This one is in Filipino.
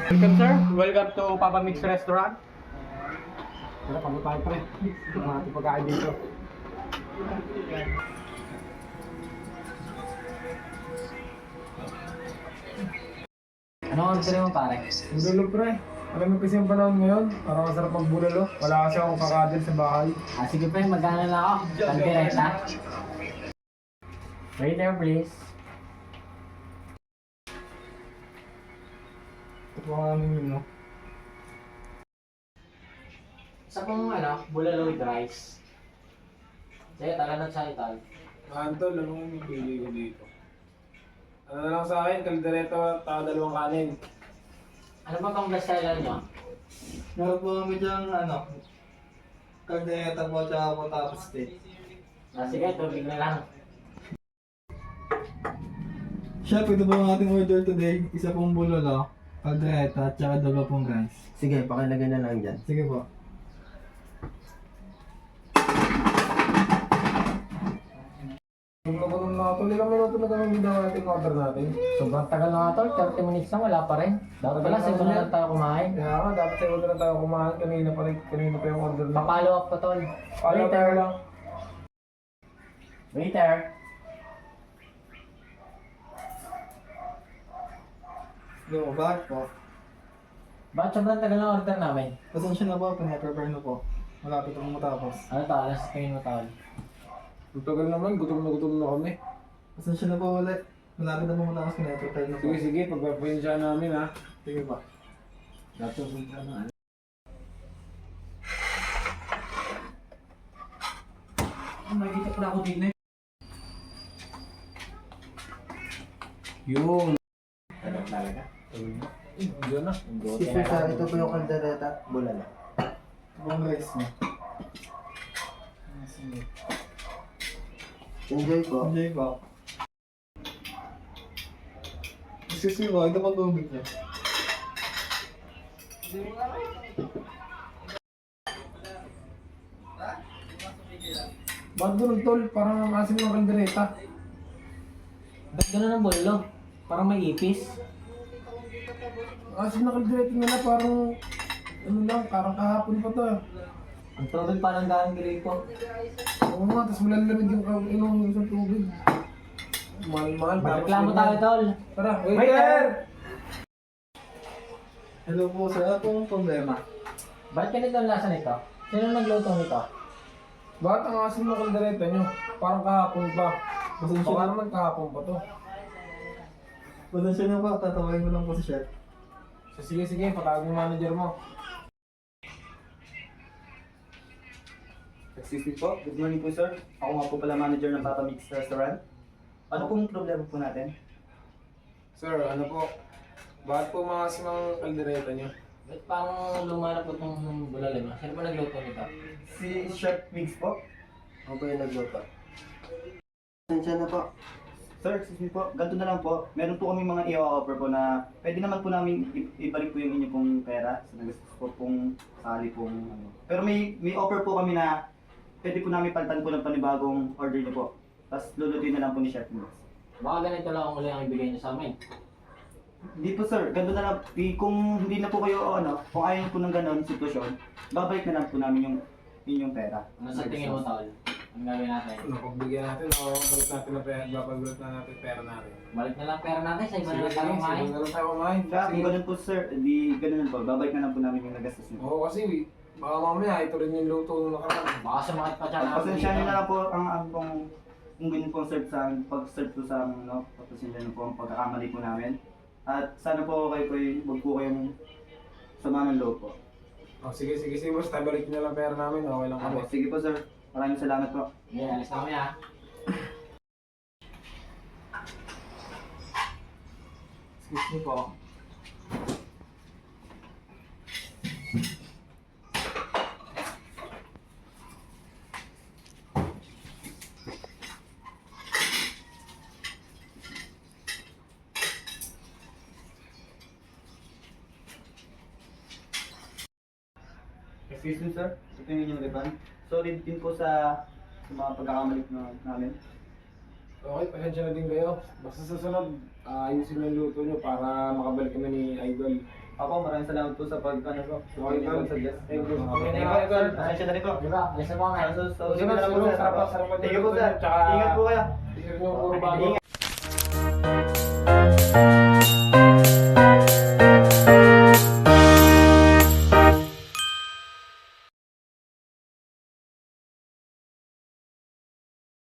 Welcome sir, welcome to Papa Mix Restaurant. Wala, pagod tayo pre. Mga ating pagkain dito. Ano ang gusto mo pare? Bulalo pre. Alam mo kasi yung panahon ngayon, parang masarap magbulalo. Wala kasi akong kakadil sa bahay. Sige pre, magkano na ako? Pagdirect na. Waiter please. Ito po ang aming menu. Isa pong bulalo with rice. Sige, talanat sa ital. Antol, anong pili ko dito? Ano na lang sa akin, kaldereta, dalawang kanin. Ano ba pang best seller nyo? Meron po kami dyan, kaldeta po tsaka po tapos steak. Sige, tubig na lang. Chef, ito po ang ating order today. Isa pong bulalo, kaldeta, tsaka dalawa pong rice. Sige, pakilagay na lang dyan. Sige po. Sobrang na ito. Ilang minuto na kami hindi natin order natin. Sobrang tagal na nga tol, 30 minutes na wala pa rin. Dapat pala, sa iba na lang tayo kumain. Kaya nga, dapat sa order na tayo kumain. Kanina pa yung order na. Pa-follow up pa tol. Waiter lang. Waiter. Yo, bakit po? Bakit sobrang tagal na order namin? Pasensya na po, pinaprepare na po. Malapit na matapos. Ano to, alas tingin mo tol? Ang tagal naman, gutom na kami. Pasensya na po ulit. Malapit na po matapos, pinaprepare na po. Sige, pagpapensya namin ha. Sige po. Dato sa ano? Nakikita ko na ako din eh. Yun. Ano talaga? Yun na. Sir, ito po yung kaldereta, bulalo. Ito pong rice niya. Enjoy po. Enjoy po. Excuse me po, ito pong tubig niya. Ba't ganun tol? Parang ang asim ng kaldereta. Ba't gano'n ang bulalo? Parang may ipis. Ang asim ng kaldereta nila parang ano lang, parang kahapon pa to. Ang tubig parang galing grito. Oo nga, tapos malalamig yung isang tubig. Mahal-mahal. Magreklamo tayo tol. Tara, waiter! Hello po sir, ano pong problema? Ba't ganito ang lasa nito? Sino nagluto nito? Bakit ang asim ng kaldereta nyo? Parang kahapon pa. Pasensya Baka na, naman kahapon pa to. pasensya na po, tatawain ko lang po si chef. So, sige, patawag yung manager mo. Excuse me po, good morning po sir. Ako nga po pala manager ng Papa Mix Restaurant. Ano pong problema po natin? Sir, ano po? Bakit po mga asim ang kaldereta nyo? Ba't parang luma na po itong bulalo mo? Sino po nagluto nito? Si Chef Mix po. Ako po yung nagluto. Pasensya na po. Sir, excuse me po, ganito na lang po. Meron po kami mga i-offer po na pwede naman po namin ibalik po yung inyo pong pera sa nagastos po pong sali pong ano. Pero may offer po kami na pwede po namin palitan po ng panibagong order niyo po. Tapos lulutuin na lang po ni Chef Mix. Baka ganito lang ang uli ang ibigay niyo sa amin. Hindi po sir, ganito na lang. Kung hindi na po kayo, kung ayaw niyo po ng ganon sitwasyon, babalik na lang po namin yung inyong pera. Ano sa tingin mo tol? Ang gagawin natin? Ano, pagbigyan natin o balik natin na pera, babalik na natin pera natin. Balik na lang pera natin sa iba na lang tayo Sige, kumain. sige, tayo kumain. Kaya kung ganun po sir, di ganun lang po. Babalik na lang po namin yung nagastos niyo. Oo, kasi baka mamaya ito rin yung luto ng nakaraan. Baka sumakit pa siya Pasensya nyo na lang po ang pong kung ganun po serve sa amin, pag-serve po sa amin, pasensya nyo po ang pagkakamali po namin. At sana po kayo huwag po kayong sama ng loob po. Oh, sige, basta balik na lang pera namin, okay lang kami. Sige po sir, maraming salamat po. Yeah, alis na kami ha. Excuse me po. Excuse me sir, ito yung inyong riban. Sorry din po sa mga pagkakamali namin. Okay, pasensya na din kayo. Basta sa sunod, ayusin yung luto nyo para makabalik kami ni Idol. Ako, maraming salamat po sa pag, ano po, Okay, Tol. suggest. Thank you. Okay, Thank you, Tol. Pasensya na rin po. Di ba? Alis na po nga. So, Sige, na lang po, sir. sarap Thank you po, sir. Tsaka- Ingat po kayo. Isip nyo, puro bago. Ingat.